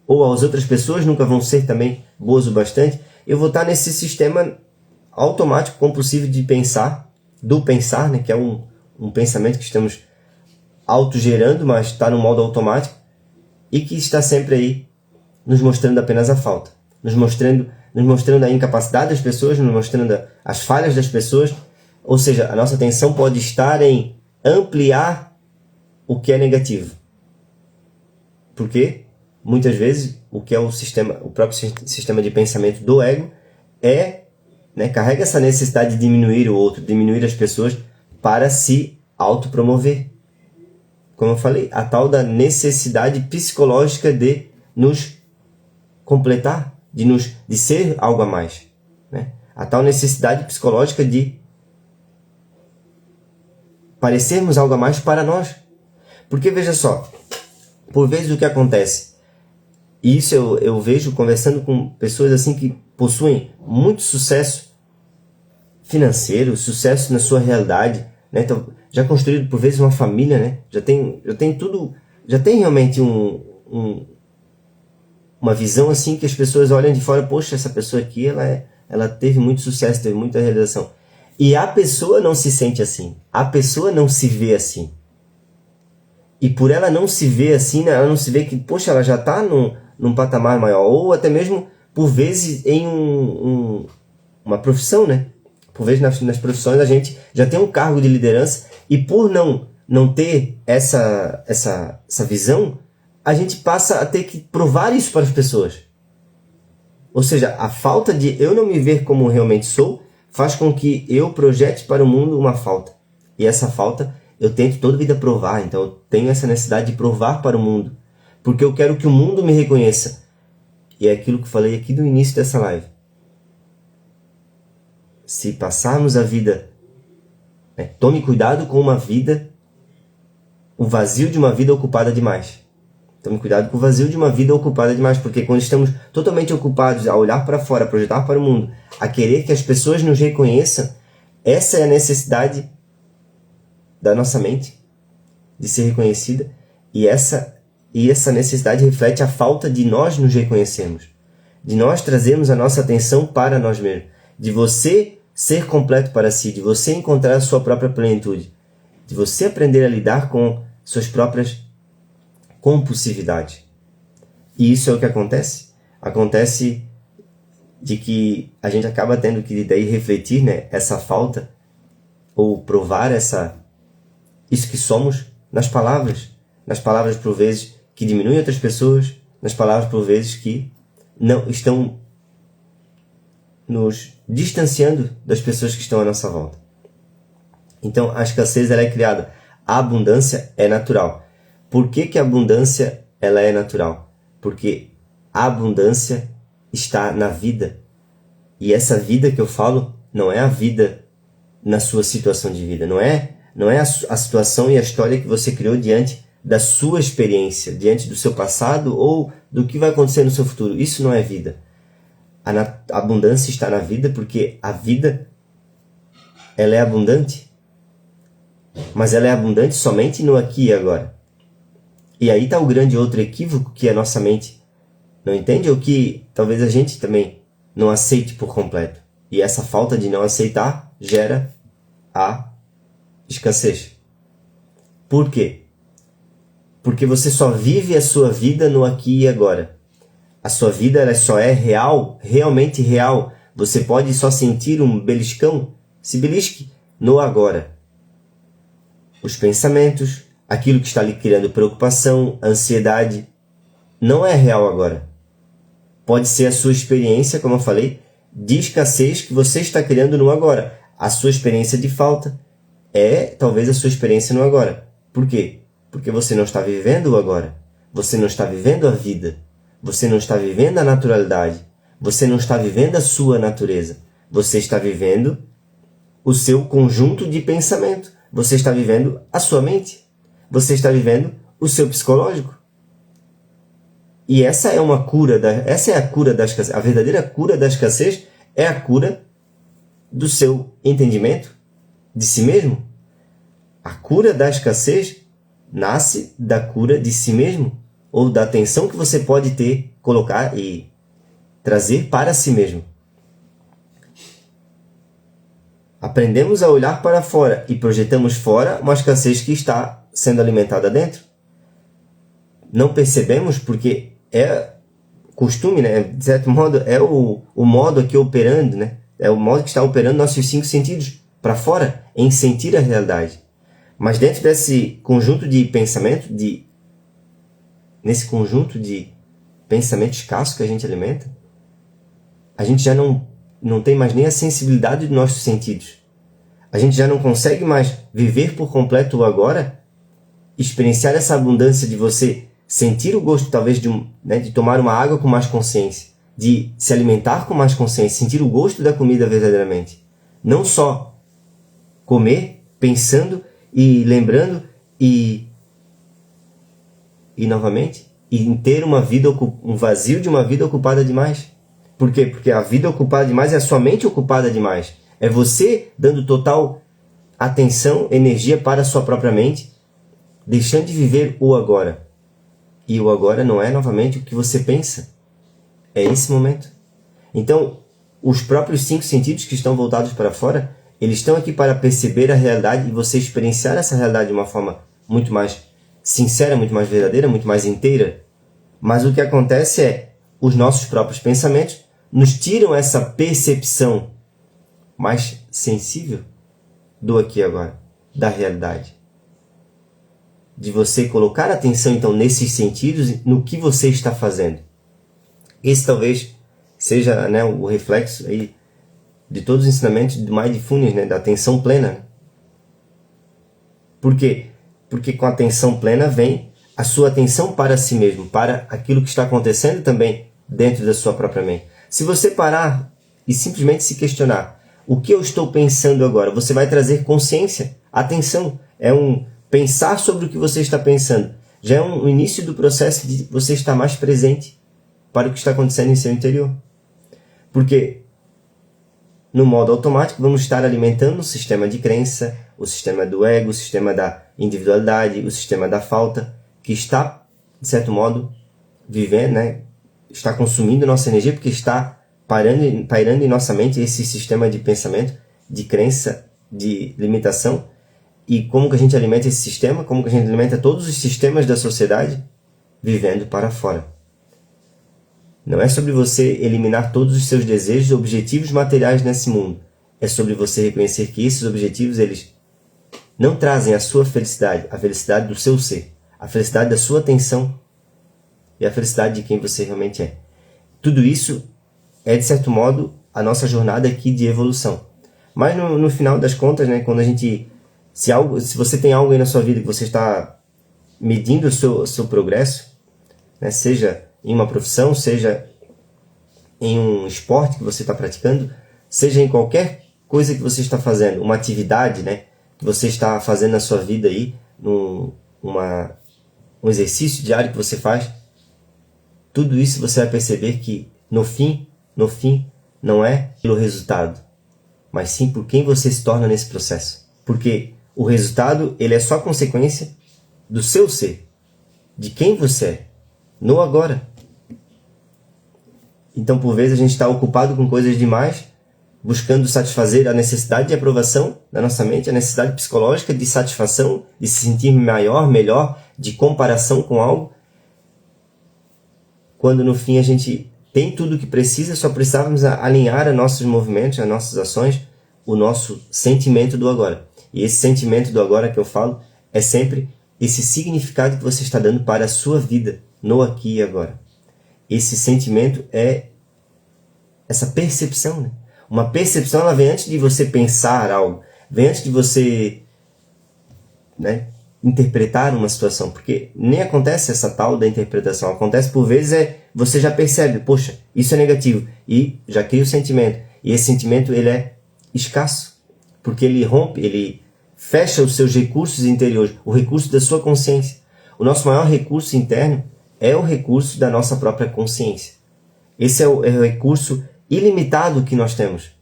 Ou as outras pessoas nunca vão ser também boas o bastante. Eu vou estar nesse sistema automático, compulsivo de pensar, que é um pensamento que estamos autogerando, mas está no modo automático e que está sempre aí nos mostrando apenas a falta, nos mostrando a incapacidade das pessoas, nos mostrando as falhas das pessoas. Ou seja, a nossa atenção pode estar em ampliar o que é negativo. Porque muitas vezes o que é o próprio sistema de pensamento do ego carrega essa necessidade de diminuir o outro, diminuir as pessoas para se autopromover. Como eu falei, a tal da necessidade psicológica de nos completar, de ser algo a mais. A tal necessidade psicológica de parecermos algo a mais para nós. Porque veja só, por vezes o que acontece, e isso eu vejo conversando com pessoas assim que possuem muito sucesso financeiro, sucesso na sua realidade, então, já construído por vezes uma família, já tem tudo, já tem realmente uma visão assim que as pessoas olham de fora, poxa, essa pessoa aqui ela teve muito sucesso, teve muita realização. E a pessoa não se sente assim, a pessoa não se vê assim. E por ela não se ver assim, ela não se vê que, poxa, ela já está num patamar maior, ou até mesmo por vezes em uma profissão, Por vezes nas profissões a gente já tem um cargo de liderança e por não ter essa visão, a gente passa a ter que provar isso para as pessoas. Ou seja, a falta de eu não me ver como realmente sou faz com que eu projete para o mundo uma falta. E essa falta eu tento toda a vida provar, então eu tenho essa necessidade de provar para o mundo, porque eu quero que o mundo me reconheça. E é aquilo que eu falei aqui no início dessa live. Se passarmos a vida, tome cuidado com uma vida, o vazio de uma vida ocupada demais. Tome cuidado com o vazio de uma vida ocupada demais, porque quando estamos totalmente ocupados a olhar para fora, a projetar para o mundo, a querer que as pessoas nos reconheçam, essa é a necessidade da nossa mente de ser reconhecida, e essa necessidade reflete a falta de nós nos reconhecermos, de nós trazermos a nossa atenção para nós mesmos, de você ser completo para si, de você encontrar a sua própria plenitude, de você aprender a lidar com suas próprias compulsividades. E isso é o que acontece. Acontece de que a gente acaba tendo que daí refletir, né, essa falta, ou provar isso que somos nas palavras por vezes que diminuem outras pessoas, nas palavras por vezes que não estão nos distanciando das pessoas que estão à nossa volta. Então a escassez ela é criada, a abundância é natural. Por que a abundância ela é natural? Porque a abundância está na vida. E essa vida que eu falo não é a vida na sua situação de vida, não é a situação e a história que você criou diante da sua experiência, diante do seu passado ou do que vai acontecer no seu futuro. Isso não é vida. A abundância está na vida porque a vida ela é abundante, mas ela é abundante somente no aqui e agora. E aí está o grande outro equívoco que a nossa mente não entende, ou que talvez a gente também não aceite por completo. E essa falta de não aceitar gera a escassez. Por quê? Porque você só vive a sua vida no aqui e agora. A sua vida ela só é real, realmente real. Você pode só sentir um beliscão, se belisque no agora. Os pensamentos, aquilo que está lhe criando preocupação, ansiedade, não é real agora. Pode ser a sua experiência, como eu falei, de escassez que você está criando no agora. A sua experiência de falta é talvez a sua experiência no agora. Por quê? Porque você não está vivendo o agora. Você não está vivendo a vida. Você não está vivendo a naturalidade. Você não está vivendo a sua natureza. Você está vivendo o seu conjunto de pensamento. Você está vivendo a sua mente. Você está vivendo o seu psicológico. E essa é a cura da escassez. A verdadeira cura da escassez é a cura do seu entendimento de si mesmo. A cura da escassez nasce da cura de si mesmo, ou da atenção que você pode ter, colocar e trazer para si mesmo. Aprendemos a olhar para fora e projetamos fora uma escassez que está sendo alimentada dentro. Não percebemos porque é costume, né? De certo modo, é o modo aqui operando, né? É o modo que está operando nossos 5 sentidos para fora, em sentir a realidade. Mas dentro desse conjunto de pensamento, nesse conjunto de pensamento escasso que a gente alimenta, a gente já não tem mais nem a sensibilidade dos nossos sentidos. A gente já não consegue mais viver por completo o agora, experienciar essa abundância de você sentir o gosto talvez de tomar uma água com mais consciência, de se alimentar com mais consciência, sentir o gosto da comida verdadeiramente. Não só comer, pensando e lembrando e novamente, em ter um vazio de uma vida ocupada demais. Por quê? Porque a vida ocupada demais é a sua mente ocupada demais. É você dando total atenção, energia para a sua própria mente, deixando de viver o agora. E o agora não é novamente o que você pensa. É esse momento. Então, os próprios 5 sentidos que estão voltados para fora, eles estão aqui para perceber a realidade e você experienciar essa realidade de uma forma muito mais sincera, muito mais verdadeira, muito mais inteira. Mas o que acontece é, os nossos próprios pensamentos nos tiram essa percepção mais sensível do aqui e agora, da realidade. De você colocar atenção, então, nesses sentidos, no que você está fazendo. Esse talvez seja, né, o reflexo aí de todos os ensinamentos do Mindfulness, né, da atenção plena. Por quê? Porque com a atenção plena vem a sua atenção para si mesmo, para aquilo que está acontecendo também dentro da sua própria mente. Se você parar e simplesmente se questionar, o que eu estou pensando agora? Você vai trazer consciência, atenção. É um pensar sobre o que você está pensando. Já é um início do processo de você estar mais presente para o que está acontecendo em seu interior. Porque no modo automático vamos estar alimentando o sistema de crença, o sistema do ego, o sistema da individualidade, o sistema da falta, que está, de certo modo, vivendo, né? Está consumindo nossa energia, porque está pairando em nossa mente esse sistema de pensamento, de crença, de limitação. E como que a gente alimenta esse sistema? Como que a gente alimenta todos os sistemas da sociedade? Vivendo para fora. Não é sobre você eliminar todos os seus desejos e objetivos materiais nesse mundo. É sobre você reconhecer que esses objetivos, eles não trazem a sua felicidade, a felicidade do seu ser, a felicidade da sua atenção e a felicidade de quem você realmente é. Tudo isso é, de certo modo, a nossa jornada aqui de evolução. Mas no final das contas, né, quando a gente... Se você tem algo aí na sua vida que você está medindo o seu progresso, né, seja em uma profissão, seja em um esporte que você está praticando, seja em qualquer coisa que você está fazendo, uma atividade, né, que você está fazendo na sua vida aí, um exercício diário que você faz, tudo isso você vai perceber que no fim, não é pelo resultado, mas sim por quem você se torna nesse processo. Porque o resultado, ele é só consequência do seu ser, de quem você é, no agora. Então, por vezes, a gente está ocupado com coisas demais, buscando satisfazer a necessidade de aprovação da nossa mente, a necessidade psicológica de satisfação, de se sentir maior, melhor, de comparação com algo, quando no fim a gente tem tudo o que precisa, só precisávamos alinhar a nossos movimentos, as nossas ações, o nosso sentimento do agora. E esse sentimento do agora que eu falo é sempre esse significado que você está dando para a sua vida, no aqui e agora. Esse sentimento é essa percepção, né? Uma percepção, ela vem antes de você pensar algo, vem antes de você, né, interpretar uma situação, porque nem acontece essa tal da interpretação. Acontece por vezes você já percebe, poxa, isso é negativo, e já cria o sentimento. E esse sentimento, ele é escasso, porque ele rompe, ele fecha os seus recursos interiores, o recurso da sua consciência. O nosso maior recurso interno é o recurso da nossa própria consciência. Esse é o recurso ilimitado que nós temos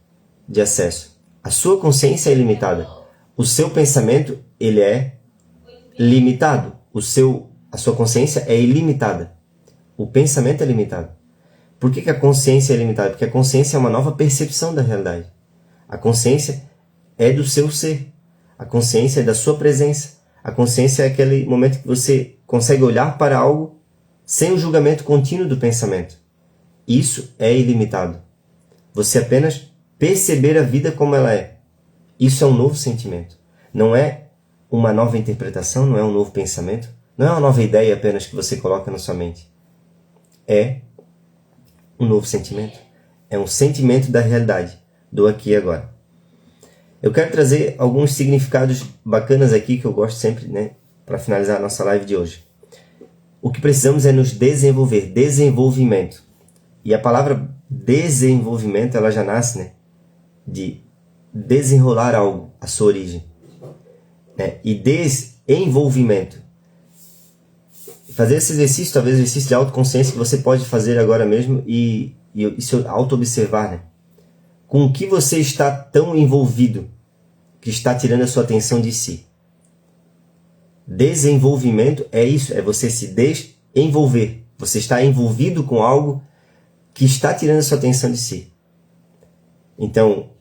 de acesso. A sua consciência é ilimitada. O seu pensamento, ele é limitado. A sua consciência é ilimitada. O pensamento é limitado. Por que a consciência é limitada? Porque a consciência é uma nova percepção da realidade. A consciência é do seu ser. A consciência é da sua presença. A consciência é aquele momento que você consegue olhar para algo sem o julgamento contínuo do pensamento. Isso é ilimitado. Você apenas perceber a vida como ela é. Isso é um novo sentimento. Não é uma nova interpretação, não é um novo pensamento, não é uma nova ideia apenas que você coloca na sua mente. É um novo sentimento. É um sentimento da realidade, do aqui e agora. Eu quero trazer alguns significados bacanas aqui que eu gosto sempre, né, para finalizar a nossa live de hoje. O que precisamos é nos desenvolver, desenvolvimento. E a palavra desenvolvimento, ela já nasce, né, de desenrolar algo, a sua origem. E desenvolvimento. Fazer esse exercício, talvez exercício de autoconsciência que você pode fazer agora mesmo e se auto-observar, né? Com o que você está tão envolvido que está tirando a sua atenção de si. Desenvolvimento é isso, é você se desenvolver. Você está envolvido com algo que está tirando a sua atenção de si. Então,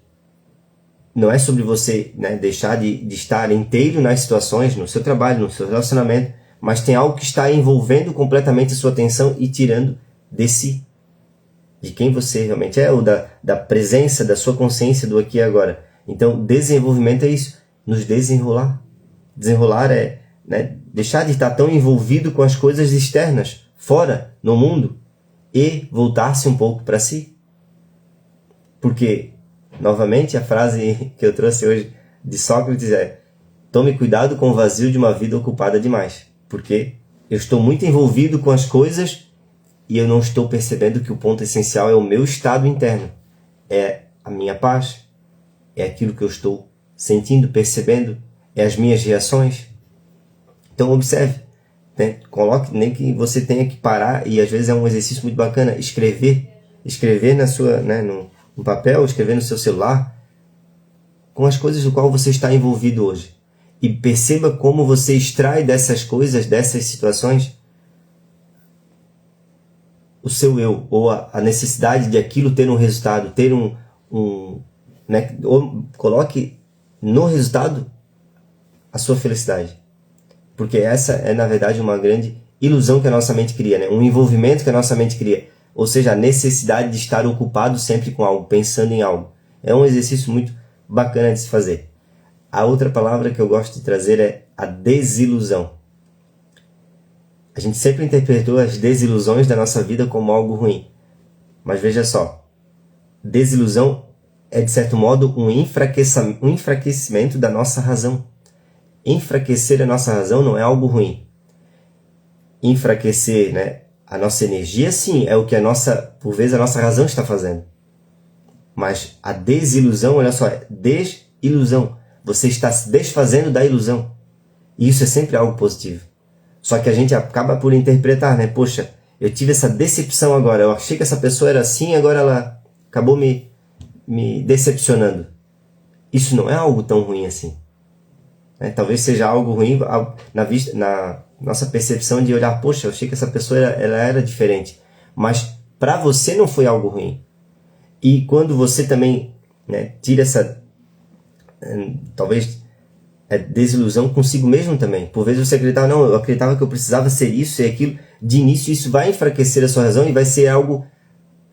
não é sobre você, né, deixar de estar inteiro nas situações, no seu trabalho, no seu relacionamento, mas tem algo que está envolvendo completamente a sua atenção e tirando de si. De quem você realmente é, ou da presença, da sua consciência do aqui e agora. Então, desenvolvimento é isso, nos desenrolar. Desenrolar é, né, deixar de estar tão envolvido com as coisas externas, fora, no mundo, e voltar-se um pouco para si. Porque, novamente, a frase que eu trouxe hoje de Sócrates é: tome cuidado com o vazio de uma vida ocupada demais. Porque eu estou muito envolvido com as coisas e eu não estou percebendo que o ponto essencial é o meu estado interno. É a minha paz, é aquilo que eu estou sentindo, percebendo, é as minhas reações. Então observe, Coloque, nem que você tenha que parar, e às vezes é um exercício muito bacana, escrever na sua, né, no papel, escrever no seu celular, com as coisas do qual você está envolvido hoje. E perceba como você extrai dessas coisas, dessas situações, o seu eu, ou a necessidade de aquilo ter um resultado, ter né, ou coloque no resultado a sua felicidade. Porque essa é, na verdade, uma grande ilusão que a nossa mente cria, né? Um envolvimento que a nossa mente cria. Ou seja, a necessidade de estar ocupado sempre com algo, pensando em algo. É um exercício muito bacana de se fazer. A outra palavra que eu gosto de trazer é a desilusão. A gente sempre interpretou as desilusões da nossa vida como algo ruim. Mas veja só, desilusão é, de certo modo, um enfraquecimento da nossa razão. Enfraquecer a nossa razão não é algo ruim. Enfraquecer, né, a nossa energia, sim, é o que por vezes a nossa razão está fazendo. Mas a desilusão, olha só, é desilusão. Você está se desfazendo da ilusão. E isso é sempre algo positivo. Só que a gente acaba por interpretar, né? Poxa, eu tive essa decepção agora. Eu achei que essa pessoa era assim, agora ela acabou me decepcionando. Isso não é algo tão ruim assim. Talvez seja algo ruim na nossa percepção de olhar, poxa, eu achei que essa pessoa ela era diferente. Mas para você não foi algo ruim. E quando você também, né, tira essa, talvez, desilusão consigo mesmo também. Por vezes você acreditava, não, eu acreditava que eu precisava ser isso e aquilo. De início isso vai enfraquecer a sua razão e vai ser algo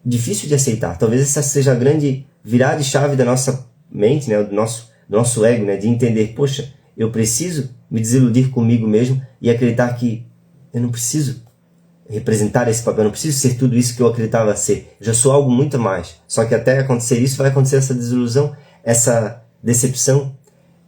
difícil de aceitar. Talvez essa seja a grande virada de chave da nossa mente, né, do nosso ego, né, de entender, poxa, eu preciso me desiludir comigo mesmo e acreditar que eu não preciso representar esse papel, eu não preciso ser tudo isso que eu acreditava ser. Eu já sou algo muito mais. Só que até acontecer isso, vai acontecer essa desilusão, essa decepção,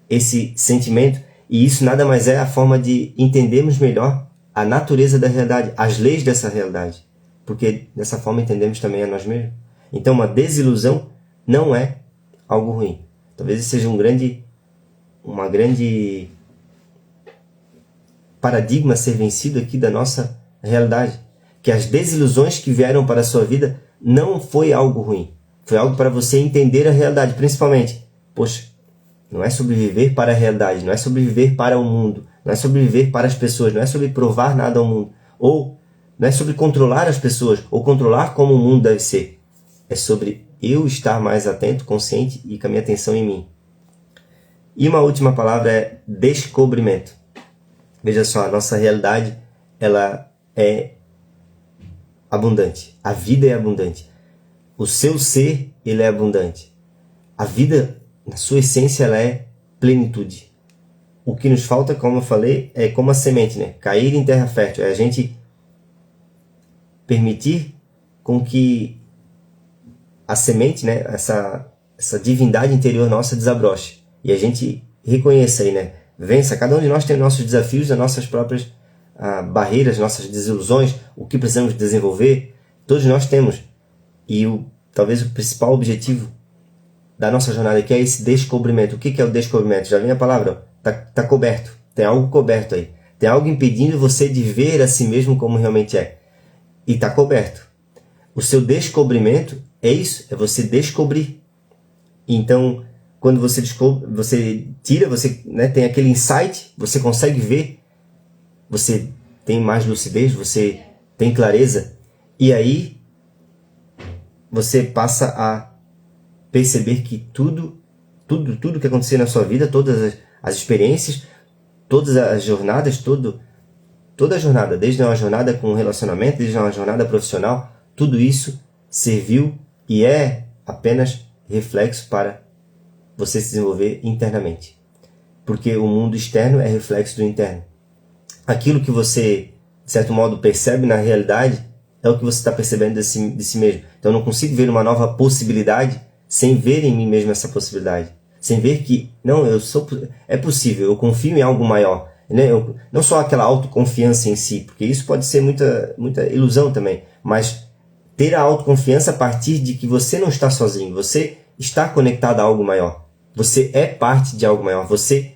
esse sentimento. E isso nada mais é a forma de entendermos melhor a natureza da realidade, as leis dessa realidade. Porque dessa forma entendemos também a nós mesmos. Então uma desilusão não é algo ruim. Talvez seja uma grande paradigma a ser vencido aqui da nossa realidade. Que as desilusões que vieram para a sua vida não foi algo ruim. Foi algo para você entender a realidade. Principalmente, poxa, não é sobreviver para a realidade, não é sobreviver para o mundo, não é sobreviver para as pessoas, não é sobre provar nada ao mundo. Ou não é sobre controlar as pessoas, ou controlar como o mundo deve ser. É sobre eu estar mais atento, consciente e com a minha atenção em mim. E uma última palavra é descobrimento. Veja só, a nossa realidade, ela é abundante. A vida é abundante. O seu ser, ele é abundante. A vida, na sua essência, ela é plenitude. O que nos falta, como eu falei, é como a semente, né? Cair em terra fértil. É a gente permitir com que a semente, né? Essa divindade interior nossa desabroche. E a gente reconheça aí, né? Vença. Cada um de nós tem nossos desafios, as nossas próprias barreiras, nossas desilusões, o que precisamos desenvolver. Todos nós temos. E talvez o principal objetivo da nossa jornada aqui é esse descobrimento. O que é o descobrimento? Já vem a palavra. Tá coberto. Tem algo coberto aí. Tem algo impedindo você de ver a si mesmo como realmente é. E está coberto. O seu descobrimento é isso. É você descobrir. Então, quando você descobre, você tira, você, né, tem aquele insight, você consegue ver, você tem mais lucidez, você tem clareza, e aí você passa a perceber que tudo que acontecer na sua vida, todas as experiências, todas as jornadas, toda a jornada, desde uma jornada com um relacionamento, desde uma jornada profissional, tudo isso serviu e é apenas reflexo para você se desenvolver internamente. Porque o mundo externo é reflexo do interno. Aquilo que você, de certo modo, percebe na realidade é o que você está percebendo de si mesmo. Então eu não consigo ver uma nova possibilidade sem ver em mim mesmo essa possibilidade. Sem ver que, não, é possível, eu confio em algo maior. Né? Não só aquela autoconfiança em si, porque isso pode ser muita ilusão também, mas ter a autoconfiança a partir de que você não está sozinho, você está conectado a algo maior. Você é parte de algo maior. Você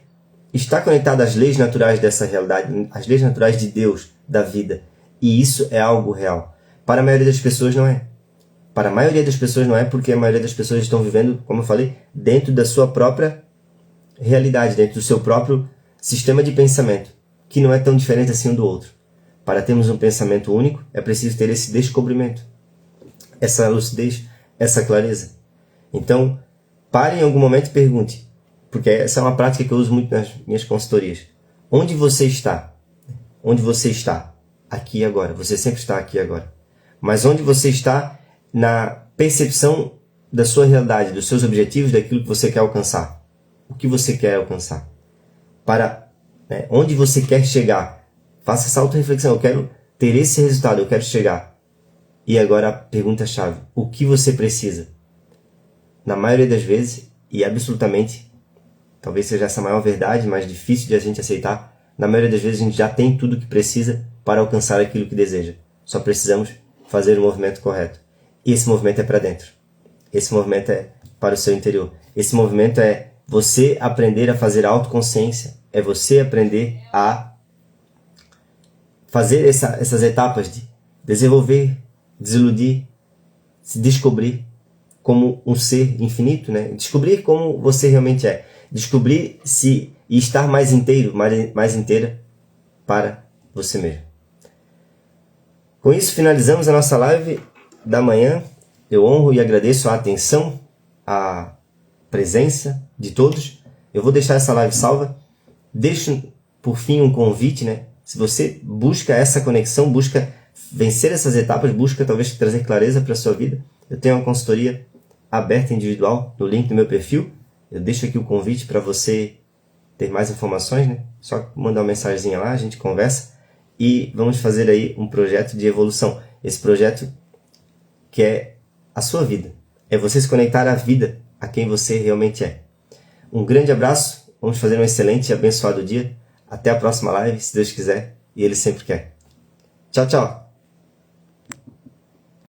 está conectado às leis naturais dessa realidade, às leis naturais de Deus. da vida. E isso é algo real. Para a maioria das pessoas não é. Para a maioria das pessoas não é, porque a maioria das pessoas estão vivendo, como eu falei, dentro da sua própria realidade, dentro do seu próprio sistema de pensamento, que não é tão diferente assim um do outro. Para termos um pensamento único, é preciso ter esse descobrimento, essa lucidez, essa clareza. Então, pare em algum momento e pergunte, porque essa é uma prática que eu uso muito nas minhas consultorias. Onde você está? Onde você está? Aqui e agora. Você sempre está aqui e agora. Mas onde você está na percepção da sua realidade, dos seus objetivos, daquilo que você quer alcançar? O que você quer alcançar? Onde você quer chegar? Faça essa auto-reflexão. Eu quero ter esse resultado, eu quero chegar. E agora a pergunta-chave. O que você precisa? Na maioria das vezes, e absolutamente, talvez seja essa a maior verdade, mais difícil de a gente aceitar, na maioria das vezes a gente já tem tudo o que precisa para alcançar aquilo que deseja. Só precisamos fazer o movimento correto. E esse movimento é para dentro. Esse movimento é para o seu interior. Esse movimento é você aprender a fazer autoconsciência. É você aprender a fazer essas etapas de desenvolver, desiludir, se descobrir como um ser infinito, né? Descobrir como você realmente é. Descobrir-se e estar mais inteiro, mais inteira para você mesmo. Com isso, finalizamos a nossa live da manhã. Eu honro e agradeço a atenção, a presença de todos. Eu vou deixar essa live salva. Deixo, por fim, um convite, né? Se você busca essa conexão, busca vencer essas etapas, busca talvez trazer clareza para a sua vida, eu tenho uma consultoria aberta individual no link do meu perfil. Eu deixo aqui o convite para você ter mais informações, né? Só mandar uma mensagenzinha lá, a gente conversa e vamos fazer aí um projeto de evolução. Esse projeto que é a sua vida. É você se conectar à vida, a quem você realmente é. Um grande abraço, vamos fazer um excelente e abençoado dia. Até a próxima live, se Deus quiser, e Ele sempre quer. Tchau, tchau!